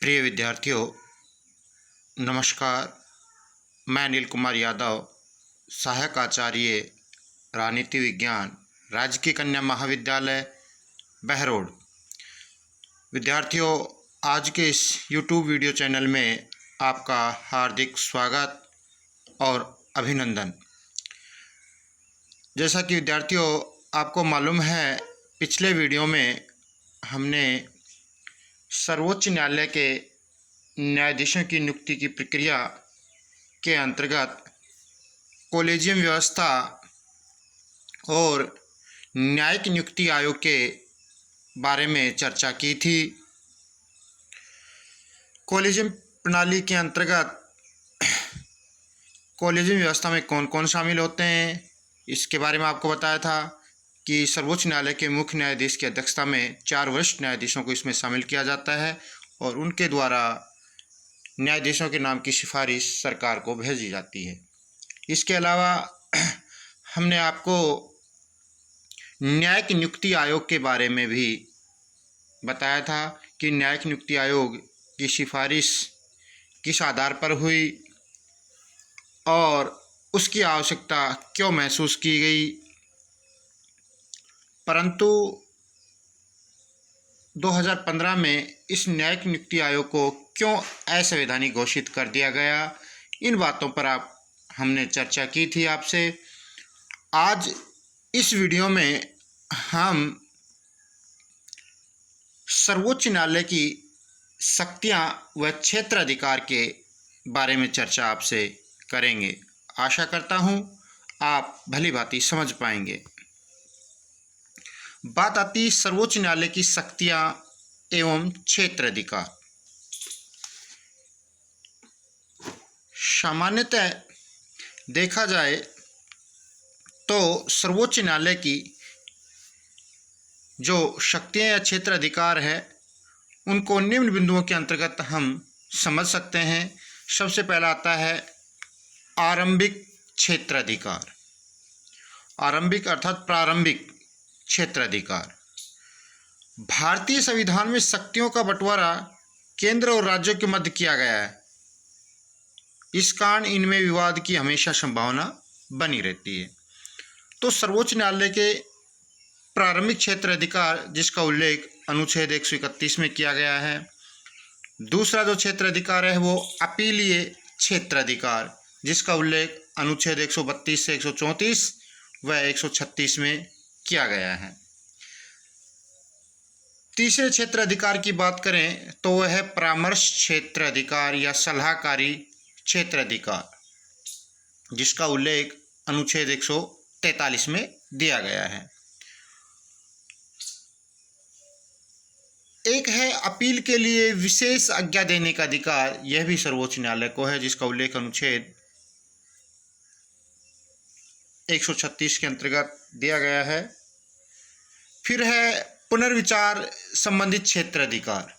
प्रिय विद्यार्थियों, नमस्कार। मैं अनिल कुमार यादव, सहायक आचार्य राजनीति विज्ञान, राजकीय कन्या महाविद्यालय बहरोड। विद्यार्थियों, आज के इस YouTube वीडियो चैनल में आपका हार्दिक स्वागत और अभिनंदन। जैसा कि विद्यार्थियों आपको मालूम है, पिछले वीडियो में हमने सर्वोच्च न्यायालय के न्यायाधीशों की नियुक्ति की प्रक्रिया के अंतर्गत कॉलेजियम व्यवस्था और न्यायिक नियुक्ति आयोग के बारे में चर्चा की थी। कॉलेजियम प्रणाली के अंतर्गत कॉलेजियम व्यवस्था में कौन कौन शामिल होते हैं, इसके बारे में आपको बताया था कि सर्वोच्च न्यायालय के मुख्य न्यायाधीश की अध्यक्षता में 4 वरिष्ठ न्यायाधीशों को इसमें शामिल किया जाता है और उनके द्वारा न्यायाधीशों के नाम की सिफारिश सरकार को भेजी जाती है। इसके अलावा हमने आपको न्यायिक नियुक्ति आयोग के बारे में भी बताया था कि न्यायिक नियुक्ति आयोग की सिफारिश किस आधार पर हुई और उसकी आवश्यकता क्यों महसूस की गई। परंतु 2015 में इस न्यायिक नियुक्ति आयोग को क्यों असंवैधानिक घोषित कर दिया गया, इन बातों पर हमने चर्चा की थी आपसे। आज इस वीडियो में हम सर्वोच्च न्यायालय की शक्तियां व क्षेत्र अधिकार के बारे में चर्चा आपसे करेंगे। आशा करता हूं आप भली भांति समझ पाएंगे। बात आती सर्वोच्च न्यायालय की शक्तियां एवं क्षेत्र अधिकार। सामान्यतः देखा जाए तो सर्वोच्च न्यायालय की जो शक्तियां या क्षेत्र अधिकार है उनको निम्न बिंदुओं के अंतर्गत हम समझ सकते हैं। सबसे पहला आता है आरंभिक क्षेत्र अधिकार। आरंभिक अर्थात प्रारंभिक क्षेत्र अधिकार। भारतीय संविधान में शक्तियों का बंटवारा केंद्र और राज्यों के मध्य किया गया है। इस कारण इनमें विवाद की हमेशा संभावना बनी रहती है। तो सर्वोच्च न्यायालय के प्रारंभिक क्षेत्र अधिकार, जिसका उल्लेख अनुच्छेद 131 में किया गया है। दूसरा जो क्षेत्र अधिकार है वो अपीलीय क्षेत्र अधिकार, जिसका उल्लेख अनुच्छेद 132 से 134 व 136 में किया गया है। तीसरे क्षेत्र अधिकार की बात करें तो वह है परामर्श क्षेत्र अधिकार या सलाहकारी क्षेत्र अधिकार, जिसका उल्लेख अनुच्छेद 143 में दिया गया है। एक है अपील के लिए विशेष आज्ञा देने का अधिकार, यह भी सर्वोच्च न्यायालय को है, जिसका उल्लेख अनुच्छेद 136 के अंतर्गत दिया गया है। फिर है पुनर्विचार संबंधित क्षेत्र अधिकार,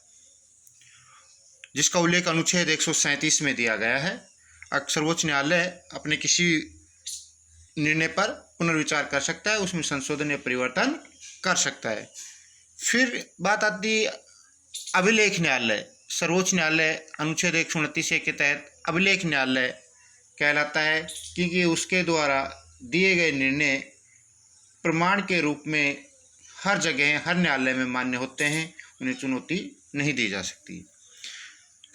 जिसका उल्लेख अनुच्छेद 137 में दिया गया है। सर्वोच्च न्यायालय अपने किसी निर्णय पर पुनर्विचार कर सकता है, उसमें संशोधन या परिवर्तन कर सकता है। फिर बात आती है अभिलेख न्यायालय। सर्वोच्च न्यायालय अनुच्छेद 129 के तहत अभिलेख न्यायालय कहलाता है, क्योंकि उसके द्वारा दिए गए निर्णय प्रमाण के रूप में हर जगह हर न्यायालय में मान्य होते हैं, उन्हें चुनौती नहीं दी जा सकती।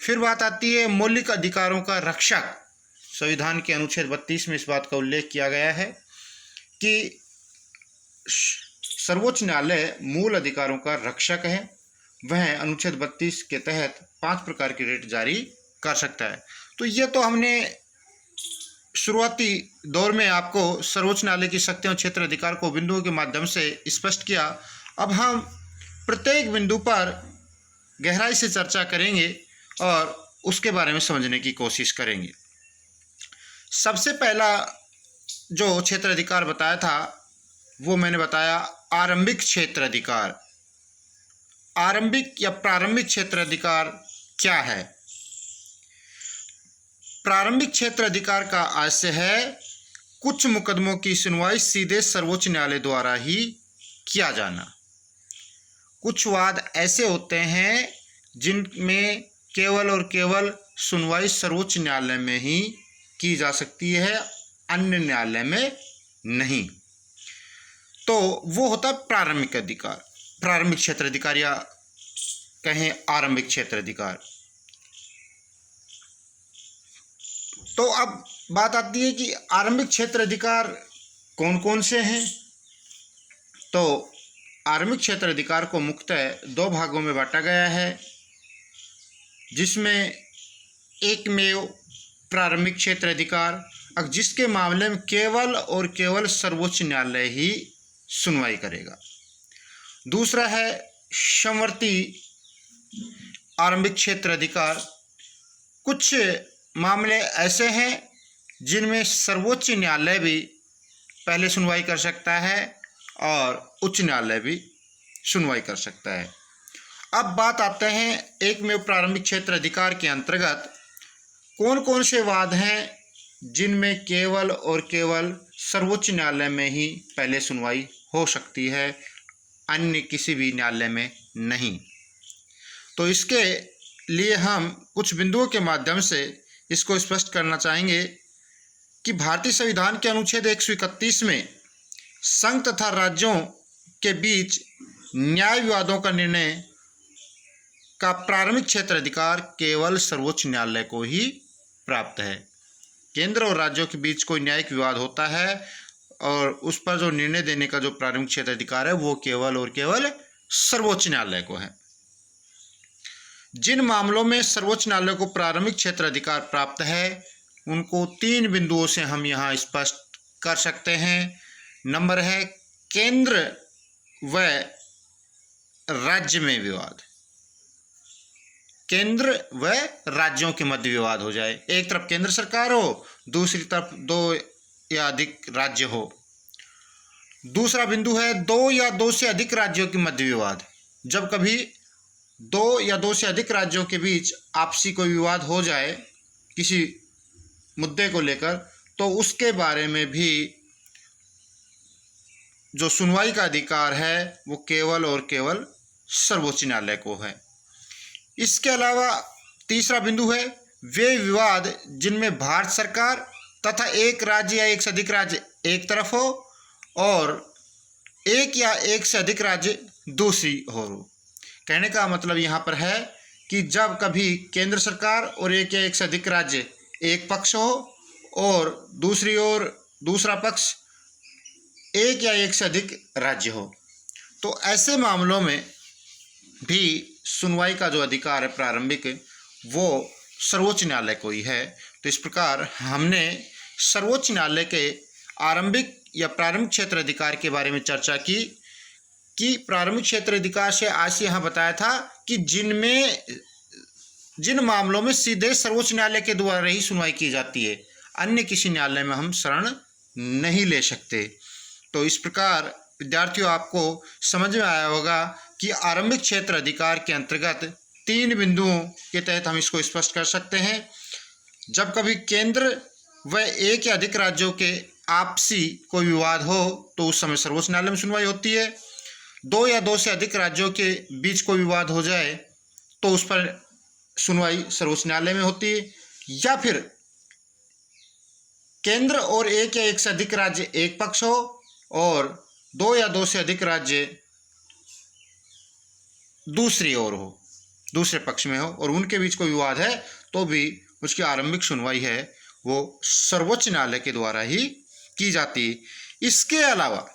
फिर बात आती है मौलिक अधिकारों का रक्षक। संविधान के अनुच्छेद 32 में इस बात का उल्लेख किया गया है कि सर्वोच्च न्यायालय मूल अधिकारों का रक्षक है। वह अनुच्छेद 32 के तहत 5 प्रकार की रिट जारी कर सकता है। तो ये तो हमने शुरुआती दौर में आपको सर्वोच्च न्यायालय की शक्तियों क्षेत्र अधिकार को बिंदुओं के माध्यम से स्पष्ट किया। अब हम प्रत्येक बिंदु पर गहराई से चर्चा करेंगे और उसके बारे में समझने की कोशिश करेंगे। सबसे पहला जो क्षेत्र अधिकार बताया था वो मैंने बताया आरंभिक क्षेत्र अधिकार। आरंभिक या प्रारंभिक क्षेत्र अधिकार क्या है? प्रारंभिक क्षेत्र अधिकार का आशय है कुछ मुकदमों की सुनवाई सीधे सर्वोच्च न्यायालय द्वारा ही किया जाना। कुछ वाद ऐसे होते हैं जिनमें केवल और केवल सुनवाई सर्वोच्च न्यायालय में ही की जा सकती है, अन्य न्यायालय में नहीं। तो वो होता है प्रारंभिक अधिकार, प्रारंभिक क्षेत्र अधिकार या कहें आरंभिक क्षेत्र अधिकार। तो अब बात आती है कि आरंभिक क्षेत्र अधिकार कौन कौन से हैं। तो आरंभिक क्षेत्र अधिकार को मुख्यतः दो भागों में बांटा गया है, जिसमें एकमेव प्रारंभिक क्षेत्र अधिकार, जिसके मामले में केवल और केवल सर्वोच्च न्यायालय ही सुनवाई करेगा। दूसरा है समवर्ती आरंभिक क्षेत्र अधिकार। कुछ मामले ऐसे हैं जिनमें सर्वोच्च न्यायालय भी पहले सुनवाई कर सकता है और उच्च न्यायालय भी सुनवाई कर सकता है। अब बात आते हैं एकमेव प्रारंभिक क्षेत्र अधिकार के अंतर्गत कौन कौन से वाद हैं जिनमें केवल और केवल सर्वोच्च न्यायालय में ही पहले सुनवाई हो सकती है, अन्य किसी भी न्यायालय में नहीं। तो इसके लिए हम कुछ बिंदुओं के माध्यम से इसको स्पष्ट करना चाहेंगे कि भारतीय संविधान के अनुच्छेद 131 में संघ तथा राज्यों के बीच न्याय विवादों का निर्णय का प्रारंभिक क्षेत्र अधिकार केवल सर्वोच्च न्यायालय को ही प्राप्त है। केंद्र और राज्यों के बीच कोई न्यायिक विवाद होता है और उस पर जो निर्णय देने का जो प्रारंभिक क्षेत्र अधिकार है वो केवल और केवल सर्वोच्च न्यायालय को है। जिन मामलों में सर्वोच्च न्यायालय को प्रारंभिक क्षेत्र अधिकार प्राप्त है उनको 3 बिंदुओं से हम यहाँ स्पष्ट कर सकते हैं। नंबर है केंद्र व राज्य में विवाद, केंद्र व राज्यों के मध्य विवाद हो जाए, एक तरफ केंद्र सरकार हो, दूसरी तरफ 2 या अधिक राज्य हो। दूसरा बिंदु है 2 या 2 से अधिक राज्यों के मध्य विवाद। जब कभी 2 या 2 से अधिक राज्यों के बीच आपसी कोई विवाद हो जाए किसी मुद्दे को लेकर, तो उसके बारे में भी जो सुनवाई का अधिकार है वो केवल और केवल सर्वोच्च न्यायालय को है। इसके अलावा तीसरा बिंदु है वे विवाद जिनमें भारत सरकार तथा एक राज्य या एक से अधिक राज्य एक तरफ हो और एक या एक से अधिक राज्य दूसरी हो। कहने का मतलब यहाँ पर है कि जब कभी केंद्र सरकार और एक या एक से अधिक राज्य एक पक्ष हो और दूसरी ओर दूसरा पक्ष एक या एक से अधिक राज्य हो, तो ऐसे मामलों में भी सुनवाई का जो अधिकार है प्रारंभिक वो सर्वोच्च न्यायालय को ही है। तो इस प्रकार हमने सर्वोच्च न्यायालय के आरंभिक या प्रारंभिक क्षेत्र अधिकार के बारे में चर्चा की कि प्रारंभिक क्षेत्र अधिकार से आज यहाँ बताया था कि जिन मामलों में सीधे सर्वोच्च न्यायालय के द्वारा ही सुनवाई की जाती है, अन्य किसी न्यायालय में हम शरण नहीं ले सकते। तो इस प्रकार विद्यार्थियों आपको समझ में आया होगा कि आरंभिक क्षेत्र अधिकार के अंतर्गत 3 बिंदुओं के तहत हम इसको स्पष्ट कर सकते हैं। जब कभी केंद्र व एक या अधिक राज्यों के आपसी कोई विवाद हो तो उस समय सर्वोच्च न्यायालय में सुनवाई होती है। 2 या 2 से अधिक राज्यों के बीच कोई विवाद हो जाए तो उस पर सुनवाई सर्वोच्च न्यायालय में होती है। या फिर केंद्र और एक या एक से अधिक राज्य एक पक्ष हो और 2 या 2 से अधिक राज्य दूसरी ओर हो, दूसरे पक्ष में हो और उनके बीच कोई विवाद है तो भी उसकी आरंभिक सुनवाई है वो सर्वोच्च न्यायालय के द्वारा ही की जाती है। इसके अलावा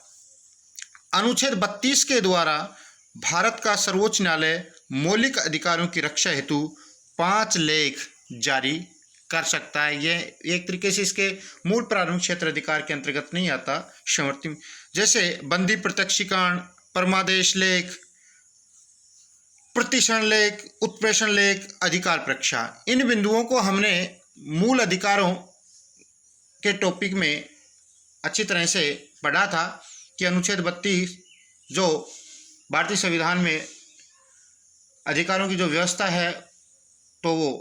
अनुच्छेद 32 के द्वारा भारत का सर्वोच्च न्यायालय मौलिक अधिकारों की रक्षा हेतु 5 लेख जारी कर सकता है। ये एक तरीके से इसके मूल प्रारंभिक क्षेत्र अधिकार के अंतर्गत नहीं आता। समवर्ती जैसे बंदी प्रत्यक्षीकरण, परमादेश लेख, प्रतिषण लेख, उत्प्रेषण लेख, अधिकार परीक्षा, इन बिंदुओं को हमने मूल अधिकारों के टॉपिक में अच्छी तरह से पढ़ा था कि अनुच्छेद 32 जो भारतीय संविधान में अधिकारों की जो व्यवस्था है तो वो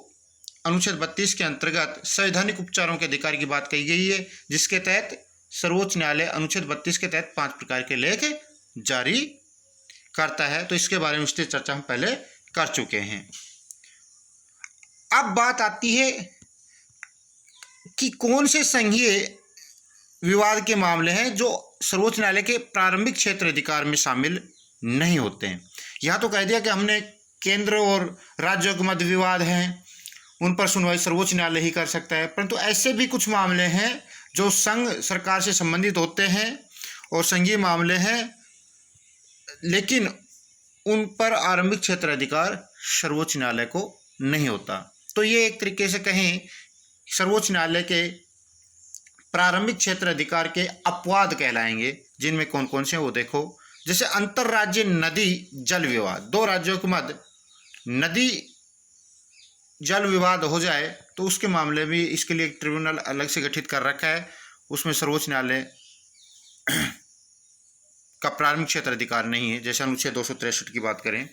अनुच्छेद 32 के अंतर्गत संवैधानिक उपचारों के अधिकार की बात कही गई है, जिसके तहत सर्वोच्च न्यायालय अनुच्छेद 32 के तहत 5 प्रकार के लेख जारी करता है। तो इसके बारे में विस्तृत चर्चा हम पहले कर चुके हैं। अब बात आती है कि कौन से संघीय विवाद के मामले हैं जो सर्वोच्च न्यायालय के प्रारंभिक क्षेत्र अधिकार में शामिल नहीं होते हैं। यहाँ तो कह दिया कि हमने केंद्र और राज्यों के मध्य विवाद हैं, उन पर सुनवाई सर्वोच्च न्यायालय ही कर सकता है, परंतु ऐसे भी कुछ मामले हैं जो संघ सरकार से संबंधित होते हैं और संघीय मामले हैं, लेकिन उन पर आरंभिक क्षेत्र अधिकार सर्वोच्च न्यायालय को नहीं होता। तो ये एक तरीके से कहें सर्वोच्च न्यायालय के प्रारंभिक क्षेत्र अधिकार के अपवाद कहलाएंगे। जिनमें कौन कौन से हैं वो देखो। जैसे अंतर्राज्यीय नदी जल विवाद, दो राज्यों के मध्य नदी जल विवाद हो जाए तो उसके मामले में इसके लिए एक ट्रिब्यूनल अलग से गठित कर रखा है, उसमें सर्वोच्च न्यायालय का प्रारंभिक क्षेत्र अधिकार नहीं है, जैसे अनुच्छेद 263 की बात करें।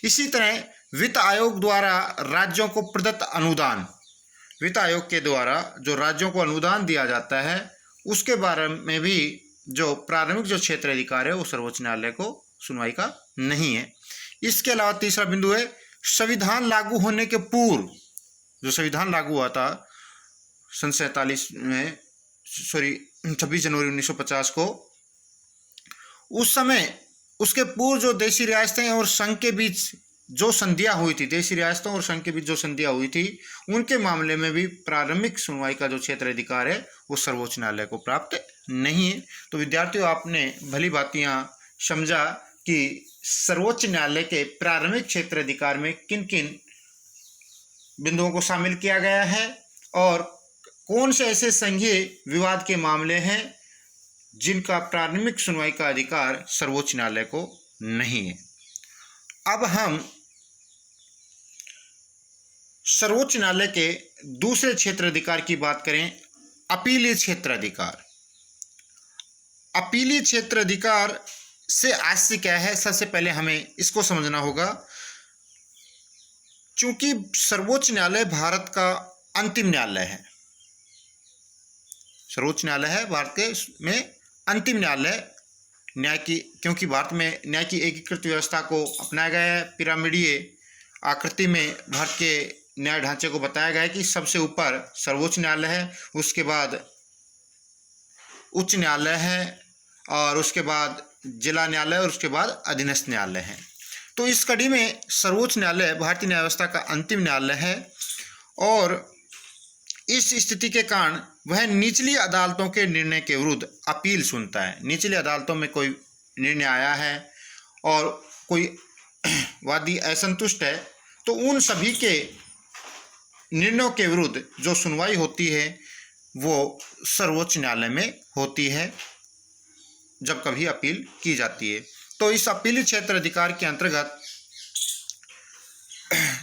इसी तरह वित्त आयोग द्वारा राज्यों को प्रदत्त अनुदान, वित्त आयोग के द्वारा जो राज्यों को अनुदान दिया जाता है उसके बारे में भी जो प्रारंभिक जो क्षेत्र अधिकार है वो सर्वोच्च न्यायालय को सुनवाई का नहीं है। इसके अलावा तीसरा बिंदु है संविधान लागू होने के पूर्व, जो संविधान लागू हुआ था सन 47 में 26 जनवरी 1950 को, उस समय उसके पूर्व जो देशी रियासतें और संघ के बीच जो संधियां हुई थी, देशी रियासतों और संघ के बीच जो संधियां हुई थी, उनके मामले में भी प्रारंभिक सुनवाई का जो क्षेत्र अधिकार है वो सर्वोच्च न्यायालय को प्राप्त नहीं है। तो विद्यार्थियों, आपने भली भांतियां समझा कि सर्वोच्च न्यायालय के प्रारंभिक क्षेत्र अधिकार में किन किन बिंदुओं को शामिल किया गया है और कौन से ऐसे संघीय विवाद के मामले हैं जिनका प्रारंभिक सुनवाई का अधिकार सर्वोच्च न्यायालय को नहीं है। अब हम सर्वोच्च न्यायालय के दूसरे क्षेत्र अधिकार की बात करें, अपीलीय क्षेत्र अधिकार। अपीलीय क्षेत्र अधिकार से आशय क्या है, सबसे पहले हमें इसको समझना होगा। चूंकि सर्वोच्च न्यायालय भारत का अंतिम न्यायालय है, सर्वोच्च न्यायालय है भारत के में अंतिम न्यायालय न्याय की, क्योंकि भारत में न्याय की एकीकृत व्यवस्था को अपनाया गया है। पिरामिडीय आकृति में भारत के न्याय ढांचे को बताया गया है कि सबसे ऊपर सर्वोच्च न्यायालय है, उसके बाद उच्च न्यायालय है और उसके बाद जिला न्यायालय और उसके बाद अधीनस्थ न्यायालय है। तो इस कड़ी में सर्वोच्च न्यायालय भारतीय न्याय व्यवस्था का अंतिम न्यायालय है और इस स्थिति के कारण वह निचली अदालतों के निर्णय के विरुद्ध अपील सुनता है। निचली अदालतों में कोई निर्णय आया है और कोई वादी असंतुष्ट है तो उन सभी के निर्णयों के विरुद्ध जो सुनवाई होती है वो सर्वोच्च न्यायालय में होती है जब कभी अपील की जाती है। तो इस अपीली क्षेत्र अधिकार के अंतर्गत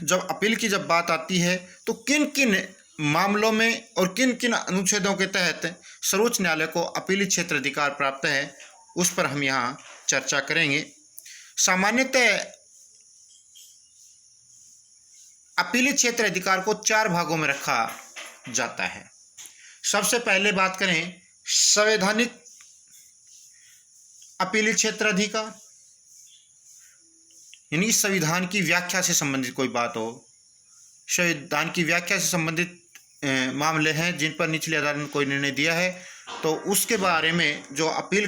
जब अपील की जब बात आती है तो किन किन मामलों में और किन किन अनुच्छेदों के तहत सर्वोच्च न्यायालय को अपीली क्षेत्र अधिकार प्राप्त है, उस पर हम यहाँ चर्चा करेंगे। सामान्यतः अपीली क्षेत्र अधिकार को 4 भागों में रखा जाता है। सबसे पहले बात करें संवैधानिक अपीली क्षेत्र अधिकार, यानी संविधान की व्याख्या से संबंधित कोई बात हो, संविधान की व्याख्या से संबंधित मामले हैं जिन पर निचली अदालत ने कोई निर्णय दिया है तो उसके बारे में जो अपील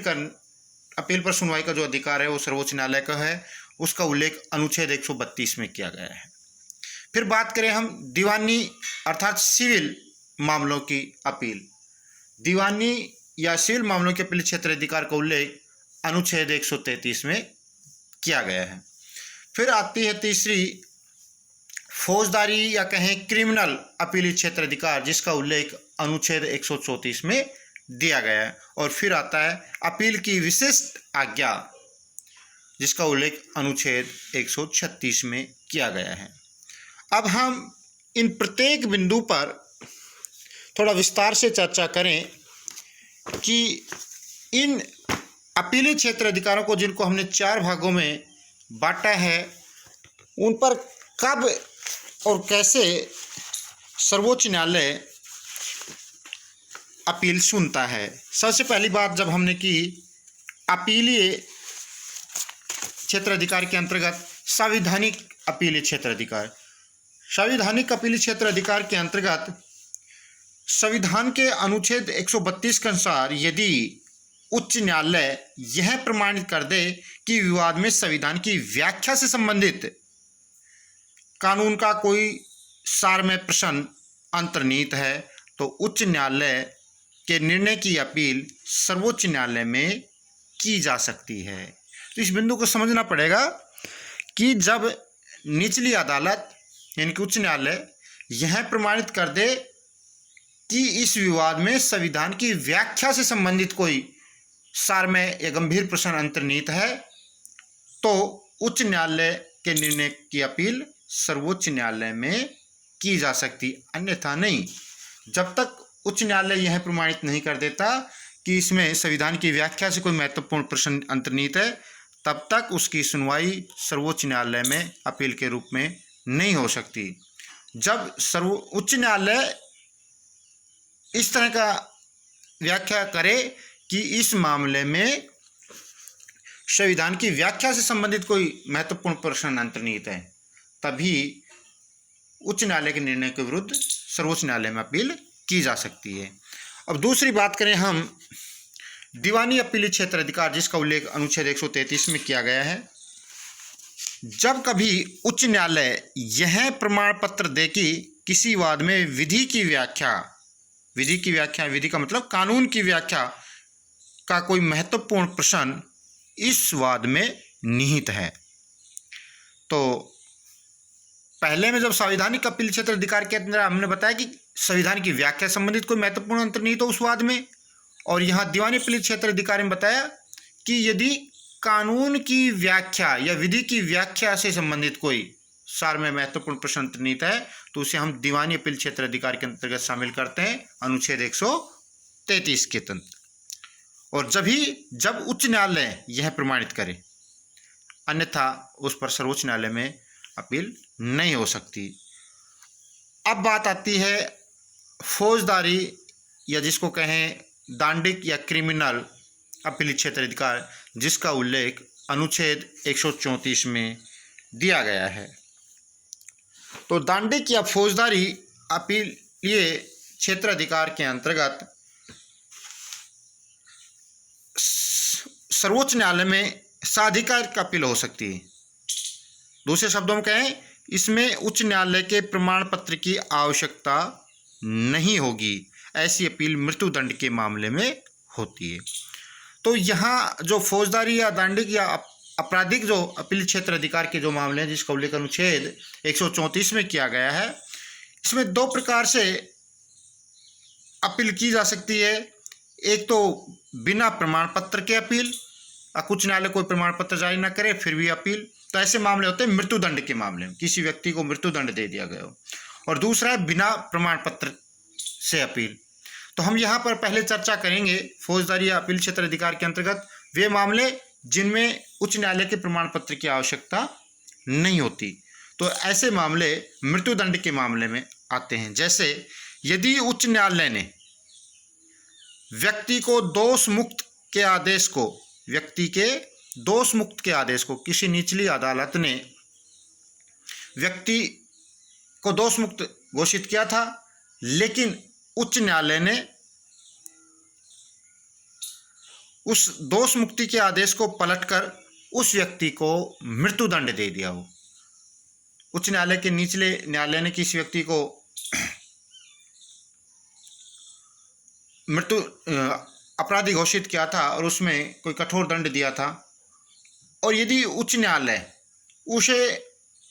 पर सुनवाई का जो अधिकार है वो सर्वोच्च न्यायालय का है। उसका उल्लेख अनुच्छेद 132 में किया गया है। फिर बात करें हम दीवानी अर्थात सिविल मामलों की अपील, दीवानी या सिविल मामलों के अपील क्षेत्र अधिकार का उल्लेख अनुच्छेद 133 में किया गया है। फिर आती है तीसरी फौजदारी या कहें क्रिमिनल अपीली क्षेत्र अधिकार, जिसका उल्लेख अनुच्छेद 134 में दिया गया है। और फिर आता है अपील की विशिष्ट आज्ञा, जिसका उल्लेख अनुच्छेद 136 में किया गया है। अब हम इन प्रत्येक बिंदु पर थोड़ा विस्तार से चर्चा करें कि इन अपीली क्षेत्र अधिकारों को, जिनको हमने 4 भागों में बांटा है, उन पर कब और कैसे सर्वोच्च न्यायालय अपील सुनता है। सबसे पहली बात जब हमने की अपीलीय क्षेत्र अधिकार के अंतर्गत संवैधानिक अपीलीय क्षेत्र अधिकार, संवैधानिक अपील क्षेत्र अधिकार के अंतर्गत संविधान के अनुच्छेद 132 के अनुसार यदि उच्च न्यायालय यह प्रमाणित कर दे कि विवाद में संविधान की व्याख्या से संबंधित कानून का कोई सारमय प्रश्न अंतर्निहित है तो उच्च न्यायालय के निर्णय की अपील सर्वोच्च न्यायालय में की जा सकती है। तो इस बिंदु को समझना पड़ेगा कि जब निचली अदालत यानी कि उच्च न्यायालय यह प्रमाणित कर दे कि इस विवाद में संविधान की व्याख्या से संबंधित कोई सारमय या गंभीर प्रश्न अंतर्निहित है तो उच्च न्यायालय के निर्णय की अपील सर्वोच्च न्यायालय में की जा सकती, अन्यथा नहीं। जब तक उच्च न्यायालय यह प्रमाणित नहीं कर देता कि इसमें संविधान की व्याख्या से कोई महत्वपूर्ण प्रश्न अंतर्निहित है तब तक उसकी सुनवाई सर्वोच्च न्यायालय में अपील के रूप में नहीं हो सकती। जब उच्च न्यायालय इस तरह का व्याख्या करे कि इस मामले में संविधान की व्याख्या से संबंधित कोई महत्वपूर्ण प्रश्न अंतर्निहित है तभी उच्च न्यायालय के निर्णय के विरुद्ध सर्वोच्च न्यायालय में अपील की जा सकती है। अब दूसरी बात करें हम दीवानी अपीली क्षेत्र अधिकार जिसका उल्लेख अनुच्छेद 133 में किया गया है। जब कभी उच्च न्यायालय यह प्रमाण पत्र दे कि किसी वाद में विधि की व्याख्या विधि का मतलब कानून की व्याख्या का कोई महत्वपूर्ण प्रश्न इस वाद में निहित है तो पहले में जब संवैधानिक अपील क्षेत्र अधिकार के अंदर हमने बताया कि संविधान की व्याख्या संबंधित कोई महत्वपूर्ण अंतर्निहित हो उस वाद में, और यहाँ दीवानी अपील क्षेत्र अधिकार में बताया कि यदि कानून की व्याख्या या विधि की व्याख्या से संबंधित कोई सार में महत्वपूर्ण प्रश्न अंतर्निहित है तो उसे हम दीवानी अपील क्षेत्र अधिकार के अंतर्गत शामिल करते हैं अनुच्छेद 133 के तहत। और जब उच्च न्यायालय यह प्रमाणित करे, अन्यथा उस पर सर्वोच्च न्यायालय में अपील नहीं हो सकती। अब बात आती है फौजदारी या जिसको कहें दांडिक या क्रिमिनल अपील क्षेत्र अधिकार जिसका उल्लेख अनुच्छेद 134 में दिया गया है। तो दांडिक या फौजदारी अपीलीय क्षेत्र अधिकार के अंतर्गत सर्वोच्च न्यायालय में साधिकारिक अपील हो सकती है। दूसरे शब्दों में कहें इसमें उच्च न्यायालय के प्रमाण पत्र की आवश्यकता नहीं होगी। ऐसी अपील मृत्युदंड के मामले में होती है। तो यहाँ जो फौजदारी या दांडिक या आपराधिक जो अपील क्षेत्र अधिकार के जो मामले हैं जिसका उल्लेख अनुच्छेद 134 में किया गया है, इसमें दो प्रकार से अपील की जा सकती है। एक तो बिना प्रमाण पत्र के अपील, उच्च न्यायालय कोई प्रमाण पत्र जारी न करे फिर भी अपील, तो ऐसे मामले होते हैं मृत्युदंड के मामले में, किसी व्यक्ति को मृत्युदंड दे दिया गया हो। और दूसरा है बिना प्रमाण पत्र से अपील। तो हम यहाँ पर पहले चर्चा करेंगे फौजदारी या अपील क्षेत्र अधिकार के अंतर्गत वे मामले जिनमें उच्च न्यायालय के प्रमाण पत्र की आवश्यकता नहीं होती। तो ऐसे मामले मृत्युदंड के मामले में आते हैं। जैसे यदि उच्च न्यायालय ने व्यक्ति के दोष मुक्त के आदेश को किसी निचली अदालत ने व्यक्ति को दोष मुक्त घोषित किया था, लेकिन उच्च न्यायालय ने उस दोष मुक्ति के आदेश को पलटकर उस व्यक्ति को मृत्युदंड दे दिया हो। उच्च न्यायालय के निचले न्यायालय ने किसी व्यक्ति को मृत्यु अपराधी घोषित किया था और उसमें कोई कठोर दंड दिया था, और यदि उच्च न्यायालय उसे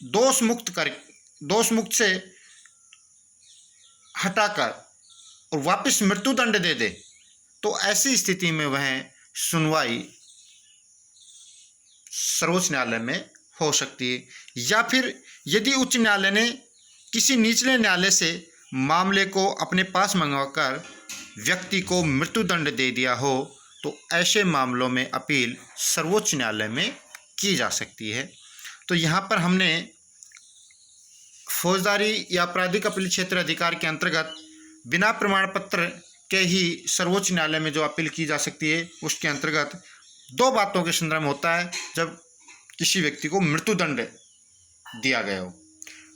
दोष मुक्त से हटाकर और वापस मृत्युदंड दे दे तो ऐसी स्थिति में वह सुनवाई सर्वोच्च न्यायालय में हो सकती है। या फिर यदि उच्च न्यायालय ने किसी निचले न्यायालय से मामले को अपने पास मंगवाकर व्यक्ति को मृत्युदंड दे दिया हो तो ऐसे मामलों में अपील सर्वोच्च न्यायालय में की जा सकती है। तो यहाँ पर हमने फौजदारी या आपराधिक अपील क्षेत्र अधिकार के अंतर्गत बिना प्रमाण पत्र के ही सर्वोच्च न्यायालय में जो अपील की जा सकती है उसके अंतर्गत दो बातों के संदर्भ में होता है। जब किसी व्यक्ति को मृत्युदंड दिया गया हो,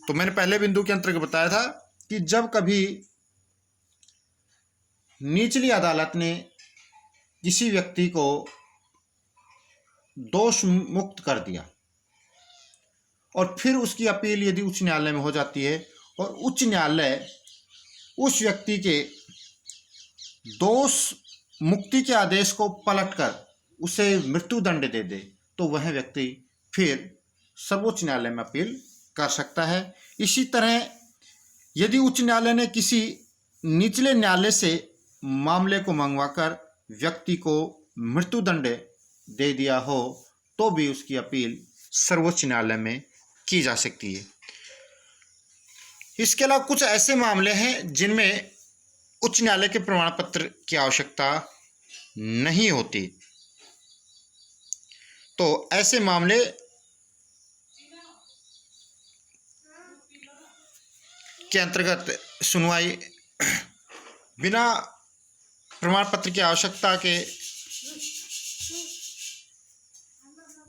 तो मैंने पहले बिंदु के अंतर्गत बताया था कि जब कभी निचली अदालत ने किसी व्यक्ति को दोष मुक्त कर दिया और फिर उसकी अपील यदि उच्च न्यायालय में हो जाती है और उच्च न्यायालय उस व्यक्ति के दोष मुक्ति के आदेश को पलटकर उसे मृत्युदंड दे दे, तो वह व्यक्ति फिर सर्वोच्च न्यायालय में अपील कर सकता है। इसी तरह यदि उच्च न्यायालय ने किसी निचले न्यायालय से मामले को मंगवाकर व्यक्ति को मृत्युदंड दे दिया हो तो भी उसकी अपील सर्वोच्च न्यायालय में की जा सकती है। इसके अलावा कुछ ऐसे मामले हैं जिनमें उच्च न्यायालय के प्रमाण पत्र की आवश्यकता नहीं होती, तो ऐसे मामले के अंतर्गत सुनवाई बिना प्रमाण पत्र की आवश्यकता के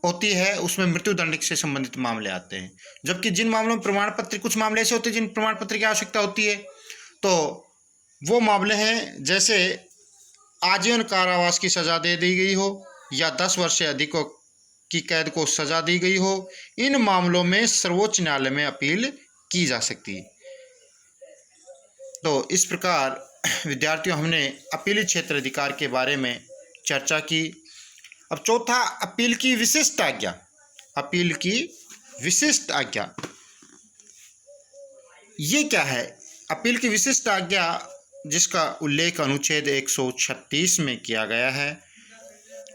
होती है, उसमें मृत्युदंड से संबंधित मामले आते हैं। जबकि जिन मामलों में प्रमाण पत्र, कुछ मामले ऐसे होते हैं जिन प्रमाण पत्र की आवश्यकता होती है, तो वो मामले हैं जैसे आजीवन कारावास की सजा दे दी गई हो या 10 वर्ष से अधिक की कैद को सजा दी गई हो। इन मामलों में सर्वोच्च न्यायालय में अपील की जा सकती है। तो इस प्रकार विद्यार्थियों, हमने अपीली क्षेत्र अधिकार के बारे में चर्चा की। अब चौथा, अपील की विशिष्ट आज्ञा। अपील की विशिष्ट आज्ञा ये क्या है? अपील की विशिष्ट आज्ञा, जिसका उल्लेख अनुच्छेद 136 में किया गया है।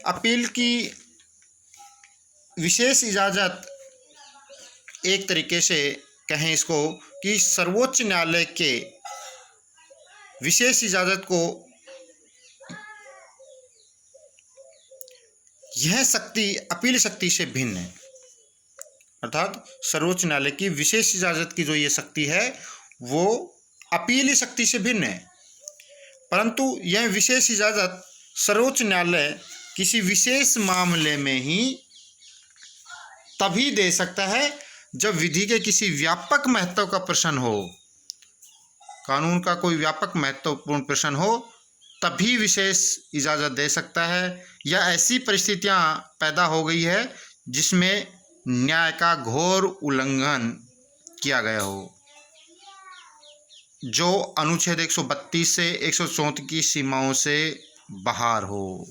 अपील की विशेष इजाज़त, एक तरीके से कहें इसको, कि सर्वोच्च न्यायालय के विशेष इजाज़त को यह शक्ति अपील शक्ति से भिन्न है। अर्थात सर्वोच्च न्यायालय की विशेष इजाज़त की जो ये शक्ति है वो अपीली शक्ति से भिन्न है, परंतु यह विशेष इजाज़त सर्वोच्च न्यायालय किसी विशेष मामले में ही तभी दे सकता है जब विधि के किसी व्यापक महत्व का प्रश्न हो, कानून का कोई व्यापक महत्वपूर्ण प्रश्न हो, तभी विशेष इजाज़त दे सकता है, या ऐसी परिस्थितियां पैदा हो गई है जिसमें न्याय का घोर उल्लंघन किया गया हो, जो अनुच्छेद 132 से 134 की सीमाओं से बाहर हो।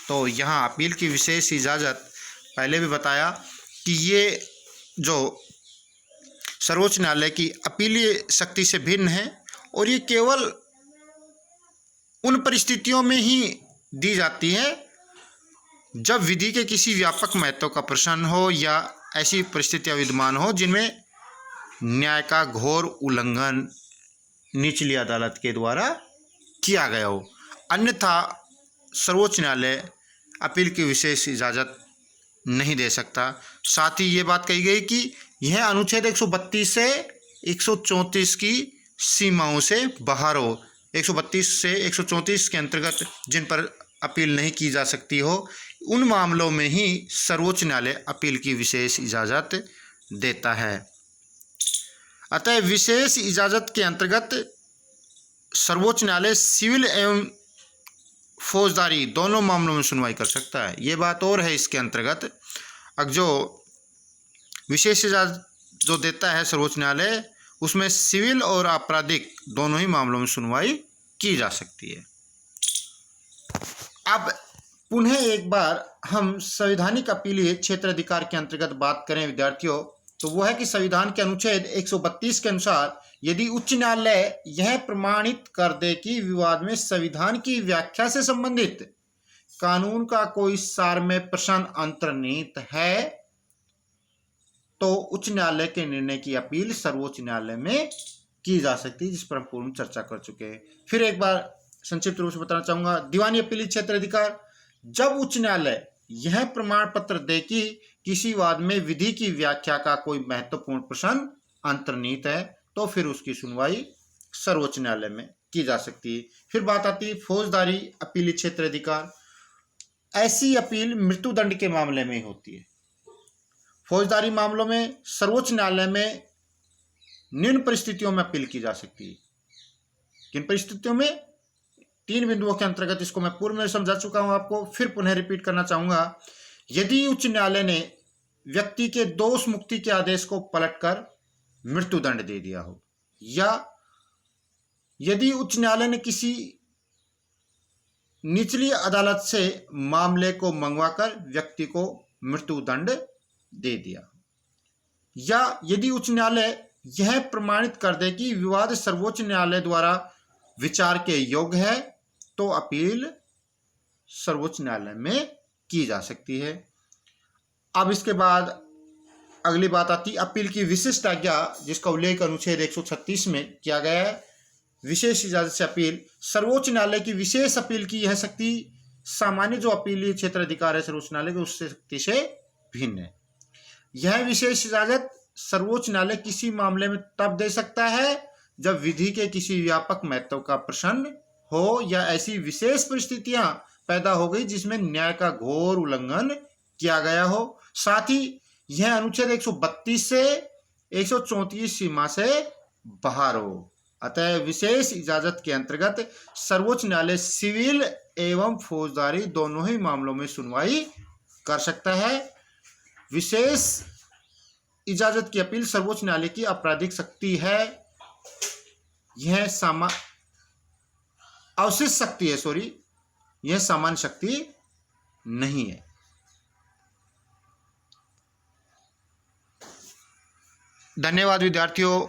तो यहाँ अपील की विशेष इजाज़त, पहले भी बताया कि ये जो सर्वोच्च न्यायालय की अपीलीय शक्ति से भिन्न है और ये केवल उन परिस्थितियों में ही दी जाती है जब विधि के किसी व्यापक महत्व का प्रश्न हो या ऐसी परिस्थितियां विद्यमान हो जिनमें न्याय का घोर उल्लंघन निचली अदालत के द्वारा किया गया हो। अन्यथा सर्वोच्च न्यायालय अपील की विशेष इजाज़त नहीं दे सकता। साथ ही ये बात कही गई कि यह अनुच्छेद 132 से 134 की सीमाओं से बाहर हो। 132 से 134 के अंतर्गत जिन पर अपील नहीं की जा सकती हो, उन मामलों में ही सर्वोच्च न्यायालय अपील की विशेष इजाज़त देता है। अतः विशेष इजाज़त के अंतर्गत सर्वोच्च न्यायालय सिविल एवं फौजदारी दोनों मामलों में सुनवाई कर सकता है। ये बात और है इसके अंतर्गत, अब जो विशेष इजाज़त जो देता है सर्वोच्च न्यायालय, उसमें सिविल और आपराधिक दोनों ही मामलों में सुनवाई की जा सकती है। अब पुनः एक बार हम संवैधानिक अपीलीय क्षेत्र अधिकार के अंतर्गत बात करें विद्यार्थियों, तो वो है कि संविधान के अनुच्छेद 132 के अनुसार यदि उच्च न्यायालय यह प्रमाणित कर दे कि विवाद में संविधान की व्याख्या से संबंधित कानून का कोई सारमय प्रश्न अंतर्निहित है, तो उच्च न्यायालय के निर्णय की अपील सर्वोच्च न्यायालय में की जा सकती है, जिस पर हम पूर्ण चर्चा कर चुके हैं। फिर एक बार संक्षिप्त रूप से बताना चाहूंगा, दीवानी अपीली क्षेत्र अधिकार, जब उच्च न्यायालय यह प्रमाण पत्र दे कि किसी वाद में विधि की व्याख्या का कोई महत्वपूर्ण प्रश्न अंतर्निहित है, तो फिर उसकी सुनवाई सर्वोच्च न्यायालय में की जा सकती है। फिर बात आती है फौजदारी अपीली क्षेत्र अधिकार। ऐसी अपील मृत्युदंड के मामले में होती है। फौजदारी मामलों में सर्वोच्च न्यायालय में निम्न परिस्थितियों में अपील की जा सकती है। किन परिस्थितियों में? 3 बिंदुओं के अंतर्गत। इसको मैं पूर्व में समझा चुका हूं आपको, फिर पुनः रिपीट करना चाहूंगा। यदि उच्च न्यायालय ने व्यक्ति के दोष मुक्ति के आदेश को पलटकर मृत्युदंड दे दिया हो, या यदि उच्च न्यायालय ने किसी निचली अदालत से मामले को मंगवाकर व्यक्ति को मृत्युदंड दे दिया, या यदि उच्च न्यायालय यह प्रमाणित कर दे कि विवाद सर्वोच्च न्यायालय द्वारा विचार के योग्य है, तो अपील सर्वोच्च न्यायालय में की जा सकती है। अब इसके बाद अगली बात आती है अपील की विशिष्ट आज्ञा, जिसका उल्लेख अनुच्छेद 136 में किया गया है। विशेष इजाजत से अपील। सर्वोच्च न्यायालय की विशेष अपील की यह शक्ति सामान्य जो अपीलीय क्षेत्र अधिकार है सर्वोच्च न्यायालय के, उससे शक्ति से भिन्न है। यह विशेष इजाजत सर्वोच्च न्यायालय किसी मामले में तब दे सकता है जब विधि के किसी व्यापक महत्व का प्रश्न हो, या ऐसी विशेष परिस्थितियां पैदा हो गई जिसमें न्याय का घोर उल्लंघन किया गया हो। साथ ही यह अनुच्छेद 132 से 134 सीमा से बाहर हो। अतः विशेष इजाजत के अंतर्गत सर्वोच्च न्यायालय सिविल एवं फौजदारी दोनों ही मामलों में सुनवाई कर सकता है। विशेष इजाजत की अपील सर्वोच्च न्यायालय की आपराधिक शक्ति है। यह अवशिष्ट शक्ति है, यह सामान्य शक्ति नहीं है। धन्यवाद विद्यार्थियों।